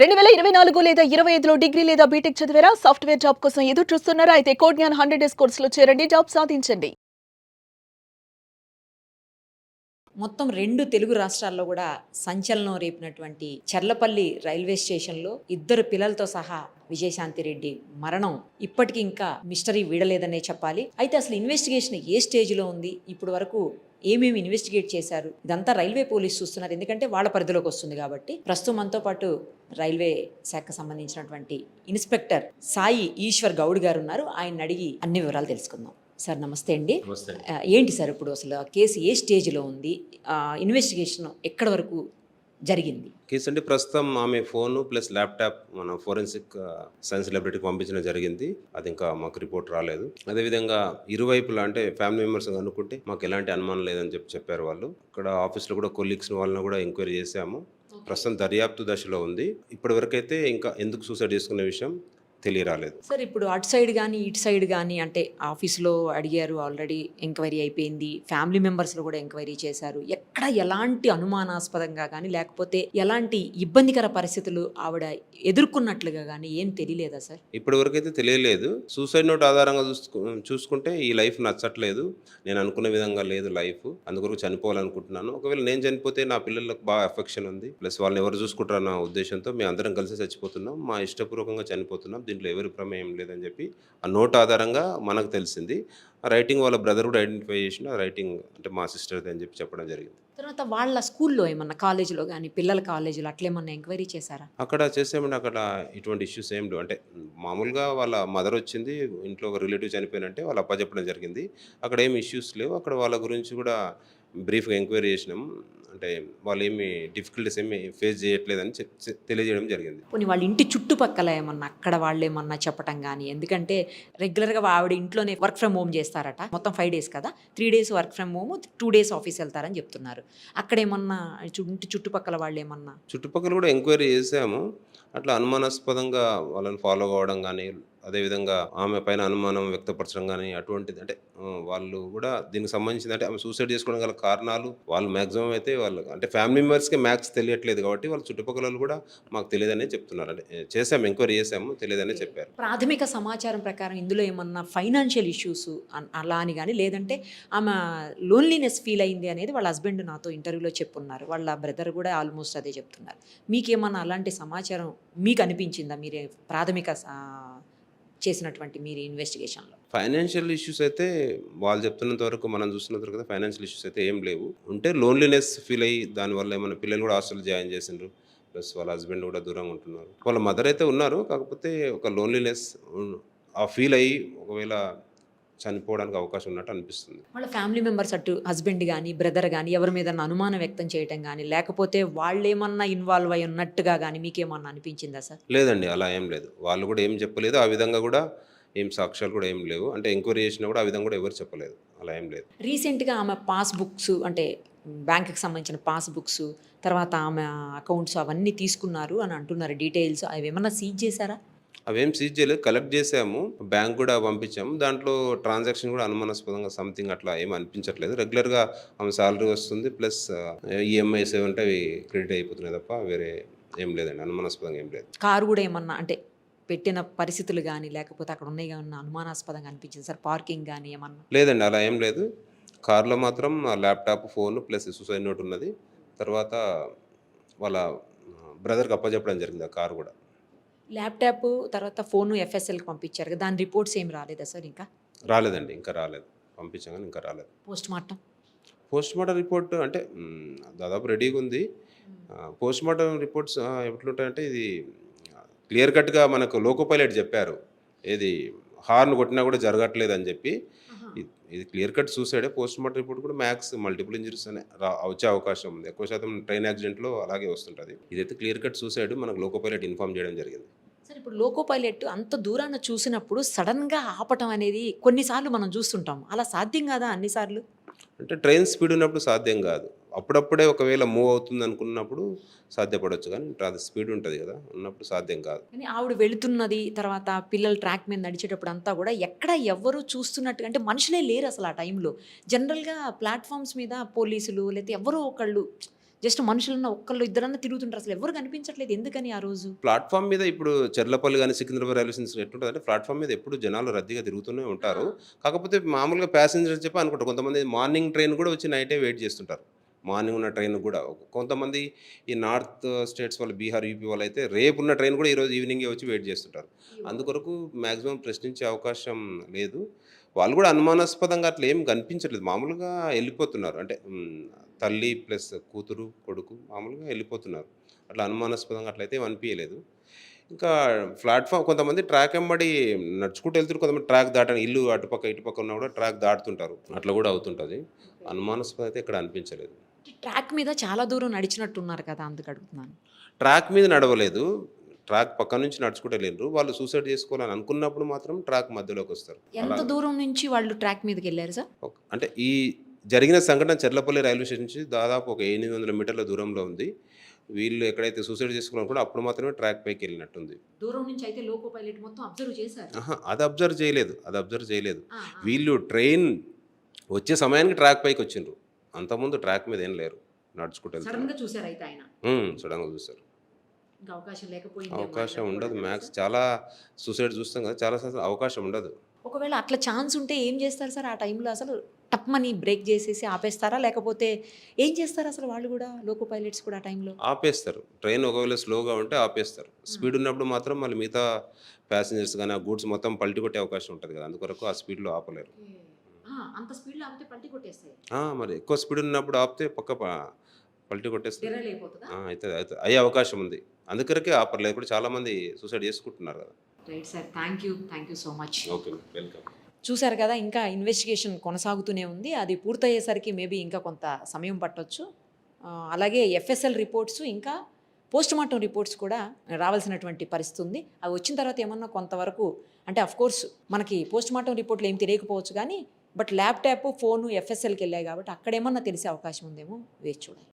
2024 లేదా 25లో డిగ్రీ లేదా బీటెక్ చదివారా? సాఫ్ట్‌వేర్ జాబ్ కోసం ఎదురు చూస్తున్నారా? అయితే కోడ్‌జ్ఞాన్ 100 డేస్ కోర్సులో చేరండి. జాబ్ సాధించండి. మొత్తం 2 తెలుగు రాష్ట్రాల్లో గూడా సంచలనం రేపినటువంటి చర్లపల్లి రైల్వే స్టేషన్‌లో ఇద్దరు పిల్లలతో సహా విజయశాంతిరెడ్డి మరణం ఇప్పటికి ఇంకా మిస్టరీ వీడలేదనే చెప్పాలి. అయితే అసలు ఇన్వెస్టిగేషన్ ఏ స్టేజ్‌లో ఉంది? ఇప్పటి వరకు ఏమేమి ఇన్వెస్టిగేట్ చేశారు? ఇదంతా రైల్వే పోలీస్ చూస్తున్నారు. ఎందుకంటే వాళ్ళ పరిధిలోకి వస్తుంది కాబట్టి. ప్రస్తుతం మనతో పాటు రైల్వే శాఖకు సంబంధించినటువంటి ఇన్స్పెక్టర్ సాయి ఈశ్వర్ గౌడ్ గారు ఉన్నారు. ఆయన్ని అడిగి అన్ని వివరాలు తెలుసుకుందాం. సార్ నమస్తే అండి. నమస్తే. ఏంటి సార్ ఇప్పుడు అసలు ఆ కేసు ఏ స్టేజ్‌లో ఉంది? ఇన్వెస్టిగేషన్ ఎక్కడి వరకు జరిగింది? కేసు అంటే ప్రస్తుతం ఆమె ఫోను ప్లస్ ల్యాప్టాప్ మన ఫోరెన్సిక్ సైన్స్ ల్యాబొరేటరీకి పంపించడం జరిగింది. అది ఇంకా మాకు రిపోర్ట్ రాలేదు. అదేవిధంగా ఇరువైపులా అంటే ఫ్యామిలీ మెంబర్స్ అనుకుంటే మాకు ఎలాంటి అనుమానం లేదని చెప్పారు వాళ్ళు. ఇక్కడ ఆఫీస్లో కూడా కొలీగ్స్ వాళ్ళని కూడా ఎంక్వైరీ చేశాము. ప్రస్తుతం దర్యాప్తు దశలో ఉంది. ఇప్పటివరకైతే ఇంకా ఎందుకు సూసైడ్ చేసుకునే విషయం తెలియరాలేదు. సార్ ఇప్పుడు అటు సైడ్ కానీ ఇటు సైడ్ కానీ అంటే ఆఫీస్లో అడిగారు, ఆల్రెడీ ఎంక్వైరీ అయిపోయింది, ఫ్యామిలీ మెంబర్స్లో కూడా ఎంక్వైరీ చేశారు. ఎక్కడ ఎలాంటి అనుమానాస్పదంగా కానీ లేకపోతే ఎలాంటి ఇబ్బందికర పరిస్థితులు ఆవిడ ఎదుర్కొన్నట్లుగా కానీ ఏం తెలియలేదా సార్? ఇప్పటివరకు అయితే తెలియలేదు. సూసైడ్ నోట్ ఆధారంగా చూసుకుంటే ఈ లైఫ్ నచ్చట్లేదు, నేను అనుకున్న విధంగా లేదు లైఫ్, అందుకొరకు చనిపోవాలనుకుంటున్నాను. ఒకవేళ నేను చనిపోతే నా పిల్లలకు బాగా అఫెక్షన్ ఉంది, ప్లస్ వాళ్ళని ఎవరు చూసుకుంటారన్న ఉద్దేశంతో మేము అందరం కలిసి చచ్చిపోతున్నాం, మా ఇష్టపూర్వకంగా చనిపోతున్నాం, దీంట్లో ఎవరి ప్రమేయం లేదని చెప్పి ఆ నోట్ ఆధారంగా మనకు తెలిసింది. ఆ రైటింగ్ వాళ్ళ బ్రదర్ కూడా ఐడెంటిఫై చేసిన రైటింగ్ అంటే మా సిస్టర్ది అని చెప్పి చెప్పడం జరిగింది. తర్వాత వాళ్ళ స్కూల్లో ఏమన్నా కాలేజీలో కానీ పిల్లల కాలేజీలో అట్లేమన్నా ఎంక్వైరీ చేశారా? అక్కడ చేసామంటే అక్కడ ఇటువంటి ఇష్యూస్ ఏం లేవు. అంటే మామూలుగా వాళ్ళ మదర్ వచ్చింది, ఇంట్లో ఒక రిలేటివ్ చనిపోయినంటే వాళ్ళ అప్ప చెప్పడం జరిగింది. అక్కడ ఏమి ఇష్యూస్ లేవు. అక్కడ వాళ్ళ గురించి కూడా బ్రీఫ్గా ఎంక్వైరీ చేసినాం. అంటే వాళ్ళు ఏమి డిఫికల్టీస్ ఏమి ఫేస్ చేయట్లేదని తెలియజేయడం జరిగింది. పోనీ వాళ్ళ ఇంటి చుట్టుపక్కల ఏమన్నా అక్కడ వాళ్ళు ఏమన్నా చెప్పటం కానీ, ఎందుకంటే రెగ్యులర్గా ఆవిడ ఇంట్లోనే వర్క్ ఫ్రమ్ హోమ్ చేస్తారట. మొత్తం 5 days కదా, 3 days work from home, 2 days office వెళ్తారని చెప్తున్నారు. అక్కడ ఏమన్నా ఇంటి చుట్టుపక్కల వాళ్ళు ఏమన్నా? చుట్టుపక్కల కూడా ఎంక్వైరీ చేసాము. అట్లా అనుమానాస్పదంగా వాళ్ళని ఫాలో కావడం కానీ, అదేవిధంగా ఆమె పైన అనుమానం వ్యక్తపరచడం కానీ అటువంటిది అంటే వాళ్ళు కూడా దీనికి సంబంధించింది అంటే ఆమె సూసైడ్ చేసుకోవడం గల కారణాలు వాళ్ళు మ్యాక్సిమం అయితే వాళ్ళు అంటే ఫ్యామిలీ మెంబర్స్కి మ్యాక్స్ తెలియట్లేదు కాబట్టి వాళ్ళ చుట్టుపక్కల వాళ్ళు కూడా మాకు తెలియదనే చెప్తున్నారు. అంటే చేసాము, ఎంక్వైరీ చేసాము, తెలియదనే చెప్పారు. ప్రాథమిక సమాచారం ప్రకారం ఇందులో ఏమన్నా ఫైనాన్షియల్ ఇష్యూస్ అలా అని కానీ, లేదంటే ఆమె లోన్లీనెస్ ఫీల్ అయింది అనేది వాళ్ళ హస్బెండ్ నాతో ఇంటర్వ్యూలో చెప్పున్నారు. వాళ్ళ బ్రదర్ కూడా ఆల్మోస్ట్ అదే చెప్తున్నారు. మీకేమన్నా అలాంటి సమాచారం మీకు అనిపించిందా మీరు ప్రాథమిక చేసినటువంటి మీరు ఇన్వెస్టిగేషన్లో? ఫైనాన్షియల్ ఇష్యూస్ అయితే వాళ్ళు చెప్తున్నంత వరకు, మనం చూస్తున్నంత వరకు అయితే ఫైనాన్షియల్ ఇష్యూస్ అయితే ఏం లేవు. ఉంటే లోన్లీనెస్ ఫీల్ అయ్యి దానివల్ల ఏమైనా పిల్లలు కూడా హాస్టల్ జాయిన్ చేసిండ్రు, ప్లస్ వాళ్ళ హస్బెండ్ కూడా దూరంగా ఉంటున్నారు. వాళ్ళ మదర్ అయితే ఉన్నారు, కాకపోతే ఒక లోన్లీనెస్ ఆ ఫీల్ అయ్యి ఒకవేళ చనిపోవడానికి అవకాశం ఉన్నట్టు అనిపిస్తుంది. వాళ్ళ ఫ్యామిలీ మెంబర్స్ అటు హస్బెండ్ కానీ బ్రదర్ కానీ ఎవరి మీద అనుమానం వ్యక్తం చేయటం కానీ, లేకపోతే వాళ్ళు ఏమన్నా ఇన్వాల్వ్ అయి ఉన్నట్టుగా కానీ మీకేమన్నా అనిపించిందా సార్? లేదండి, అలా ఏం లేదు. వాళ్ళు కూడా ఏం చెప్పలేదు, ఆ విధంగా కూడా ఏం సాక్ష్యాలు కూడా ఏం లేవు. అంటే ఎంక్వైరీ చేసినా కూడా ఆ విధంగా కూడా ఎవరు చెప్పలేదు, అలా ఏం లేదు. రీసెంట్గా ఆమె పాస్బుక్స్ అంటే బ్యాంకుకి సంబంధించిన పాస్బుక్స్, తర్వాత ఆమె అకౌంట్స్ అవన్నీ తీసుకున్నారు అని అంటున్నారు. డీటెయిల్స్ అవి ఏమన్నా సీజ్ చేశారా? అవేం సీజ్ చేయలేదు, కలెక్ట్ చేసాము, బ్యాంక్ కూడా పంపించాము. దాంట్లో ట్రాన్సాక్షన్ కూడా అనుమానాస్పదంగా సంథింగ్ అట్లా ఏం అనిపించట్లేదు. రెగ్యులర్గా ఆమె సాలరీ వస్తుంది, ప్లస్ ఈఎంఐస్ ఏమంటే అవి క్రెడిట్ అయిపోతున్నాయి తప్ప వేరే ఏం లేదండి, అనుమానాస్పదంగా ఏం లేదు. కారు కూడా ఏమన్నా అంటే పెట్టిన పరిస్థితులు కానీ లేకపోతే అక్కడ ఉన్నాయి ఏమన్నా అనుమానాస్పదంగా అనిపించింది సార్? పార్కింగ్ కానీ ఏమన్నా? లేదండి, అలా ఏం లేదు. కార్లో మాత్రం laptop, phone plus suicide note ఉన్నది. తర్వాత వాళ్ళ బ్రదర్కి అప్పచెప్పడం జరిగింది ఆ కారు కూడా. ల్యాప్టాప్ తర్వాత ఫోను ఎఫ్ఎస్ఎల్కి పంపించారు కదా, దాని రిపోర్ట్స్ ఏం రాలేదా సార్? ఇంకా రాలేదండి, ఇంకా రాలేదు. పంపించాం కానీ ఇంకా రాలేదు. పోస్ట్ మార్టం రిపోర్ట్ అంటే దాదాపు రెడీగా ఉంది. పోస్ట్ మార్టం రిపోర్ట్స్ ఎట్లుంటాయంటే ఇది క్లియర్ కట్గా మనకు లోకో పైలట్ చెప్పారు, ఏది హార్న్ కొట్టినా కూడా జరగట్లేదు అని చెప్పి. ఇది క్లియర్ కట్ సూసైడే. పోస్ట్ మార్టం రిపోర్ట్ కూడా మ్యాక్స్ మల్టిపుల్ ఇంజరీస్ అనే వచ్చే అవకాశం ఉంది. ఎక్కువ శాతం ట్రైన్ యాక్సిడెంట్లో అలాగే వస్తుంటుంది. ఇదైతే క్లియర్ కట్ సూసైడ్ మనకు లోకో పైలట్ ఇన్ఫార్మ్ చేయడం జరిగింది. సార్ ఇప్పుడు లోకో పైలట్ అంత దూరాన చూసినప్పుడు సడన్గా ఆపటం అనేది కొన్నిసార్లు మనం చూస్తుంటాం, అలా సాధ్యం కాదా అన్నిసార్లు? అంటే ట్రైన్ స్పీడ్ ఉన్నప్పుడు సాధ్యం కాదు, అప్పుడప్పుడే ఒకవేళ మూవ్ అవుతుంది అనుకున్నప్పుడు సాధ్యపడవచ్చు, కానీ అది స్పీడ్ ఉంటుంది కదా, ఉన్నప్పుడు సాధ్యం కాదు. కానీ ఆవిడ వెళుతున్నది, తర్వాత పిల్లలు ట్రాక్ మీద నడిచేటప్పుడు అంతా కూడా ఎక్కడ ఎవ్వరూ చూస్తున్నట్టుగా అంటే మనుషులే లేరు అసలు ఆ టైంలో. జనరల్గా ప్లాట్ఫామ్స్ మీద పోలీసులు లేకపోతే ఎవరో ఒకళ్ళు జస్ట్ మనుషులున్న ఒక్కళ్ళు ఇద్దరన్నా తిరుగుతుంటారు, అసలు ఎవరు కనిపించట్లేదు, ఎందుకని ఆ రోజు? ప్లాట్ఫామ్ మీద ఇప్పుడు చెర్లపల్లి కానీ సికింద్రాబాద్ రైల్వే స్టేషన్ ఎట్లుంటుంది అంటే ప్లాట్ఫామ్ మీద ఎప్పుడు జనాలు రద్దీగా తిరుగుతూనే ఉంటారు. కాకపోతే మామూలుగా ప్యాసింజర్స్ చెప్పి అనుకుంటారు, కొంతమంది మార్నింగ్ ట్రైన్ కూడా వచ్చి నైటే వెయిట్ చేస్తుంటారు. మార్నింగ్ ఉన్న ట్రైన్ కూడా కొంతమంది ఈ నార్త్ స్టేట్స్ వాళ్ళు, బీహార్, యూపీ వాళ్ళు అయితే రేపు ఉన్న ట్రైన్ కూడా ఈరోజు ఈవినింగే వచ్చి వెయిట్ చేస్తుంటారు. అందుకొరకు మ్యాక్సిమం ప్రశ్నించే అవకాశం లేదు. వాళ్ళు కూడా అనుమానాస్పదంగా అట్లా ఏం కనిపించట్లేదు, మామూలుగా వెళ్ళిపోతున్నారు. అంటే తల్లి ప్లస్ కూతురు కొడుకు మామూలుగా వెళ్ళిపోతున్నారు. అట్లా అనుమానాస్పదంగా అట్లయితే ఏం అనిపించలేదు. ఇంకా ప్లాట్ఫామ్ కొంతమంది ట్రాక్ వెంబడి నడుచుకుంటూ వెళ్తారు, కొంతమంది ట్రాక్ దాటని ఇల్లు అటుపక్క ఇటుపక్క ఉన్నా కూడా ట్రాక్ దాటుతుంటారు, అట్లా కూడా అవుతుంటుంది. అనుమానాస్పద అయితే ఇక్కడ అనిపించలేదు. ట్రాక్ మీద చాలా దూరం నడిచినట్టున్నారు కదా, అందుకు అడుగుతున్నాను. ట్రాక్ మీద నడవలేదు, ట్రాక్ పక్క నుంచి నడుచుకుంటూ వెళ్ళిండ్రు. వాళ్ళు సూసైడ్ చేసుకోవాలని అనుకున్నప్పుడు మాత్రం ట్రాక్ మధ్యలోకి వస్తారు. ఎంత దూరం నుంచి వాళ్ళు ట్రాక్ మీదకి వెళ్ళారు సార్? అంటే ఈ జరిగిన సంఘటన చెర్లపల్లి రైల్వే స్టేషన్ నుంచి దాదాపు ఒక 800 మీటర్ల దూరంలో ఉంది. వీళ్ళు ఎక్కడైతే సూసైడ్ చేసుకోవాలనుకుంటే అప్పుడు మాత్రమే ట్రాక్ పైకి వెళ్ళినట్టుంది. దూరం నుంచి అయితే లోకో పైలట్ మొత్తం అబ్జర్వ్ చేశారు. అది అబ్జర్వ్ చేయలేదు. వీళ్ళు ట్రైన్ వచ్చే సమయానికి ట్రాక్ పైకి వచ్చిండ్రు, అంతకుముందు ట్రాక్ మీద ఏం లేరు, నడుచుకుంటూ సడన్ వెళ్తారు. గా చూసారు అయితే ఆయన. సడన్గా చూస్తారు. ఇంకా అవకాశం లేకపోయింది. అవకాశం ఉండదు, మ్యాక్స్ చాలా సూసైడ్ చూస్తాం కదా, చాలా అవకాశం ఉండదు. ఒకవేళ అట్లా ఛాన్స్ ఉంటే ఏం చేస్తారు సార్ ఆ టైంలో? అసలు టప్మని బ్రేక్ చేసేసి ఆపేస్తారా, లేకపోతే ఏం చేస్తారు అసలు వాళ్ళు కూడా, లోకో పైలట్స్ కూడా ఆ టైంలో? ఆపేస్తారు. ట్రైన్ ఒకవేళ స్లోగా ఉంటే ఆపేస్తారు. స్పీడ్ ఉన్నప్పుడు మాత్రం మళ్ళీ మిగతా ప్యాసింజర్స్ కానీ ఆ గూడ్స్ మొత్తం పల్టీ కొట్టే అవకాశం ఉంటుంది కదా, అందుకొరకు ఆ స్పీడ్లో ఆపలేరు. అంత స్పీడ్లో ఆపితే పల్టీ కొట్టేస్తాయి. మరి ఎక్కువ స్పీడ్ ఉన్నప్పుడు ఆపితే పక్క పల్టీ కొట్టేస్తారు. డెరైల్ అయిపోతుందా? అయితే అయ్యే అవకాశం ఉంది, అందుకొరకే ఆపర్లేదు. ఇప్పుడు చాలామంది సూసైడ్ చేసుకుంటున్నారు కదా. Right sir, thank you so much. Okay, welcome. చూశారు కదా, ఇంకా ఇన్వెస్టిగేషన్ కొనసాగుతూనే ఉంది. అది పూర్తయ్యేసరికి మేబీ ఇంకా కొంత సమయం పట్టొచ్చు. అలాగే ఎఫ్ఎస్ఎల్ రిపోర్ట్స్, ఇంకా పోస్ట్ మార్టం రిపోర్ట్స్ కూడా రావాల్సినటువంటి పరిస్థితి ఉంది. అవి వచ్చిన తర్వాత ఏమన్నా కొంతవరకు, అంటే అఫ్కోర్స్ మనకి పోస్ట్ మార్టం రిపోర్ట్లు ఏం తెలియకపోవచ్చు కానీ, బట్ ల్యాప్టాప్, ఫోను ఎఫ్ఎస్ఎల్కి వెళ్ళాయి కాబట్టి అక్కడేమన్నా తెలిసే అవకాశం ఉందేమో, వేచి చూడాలి.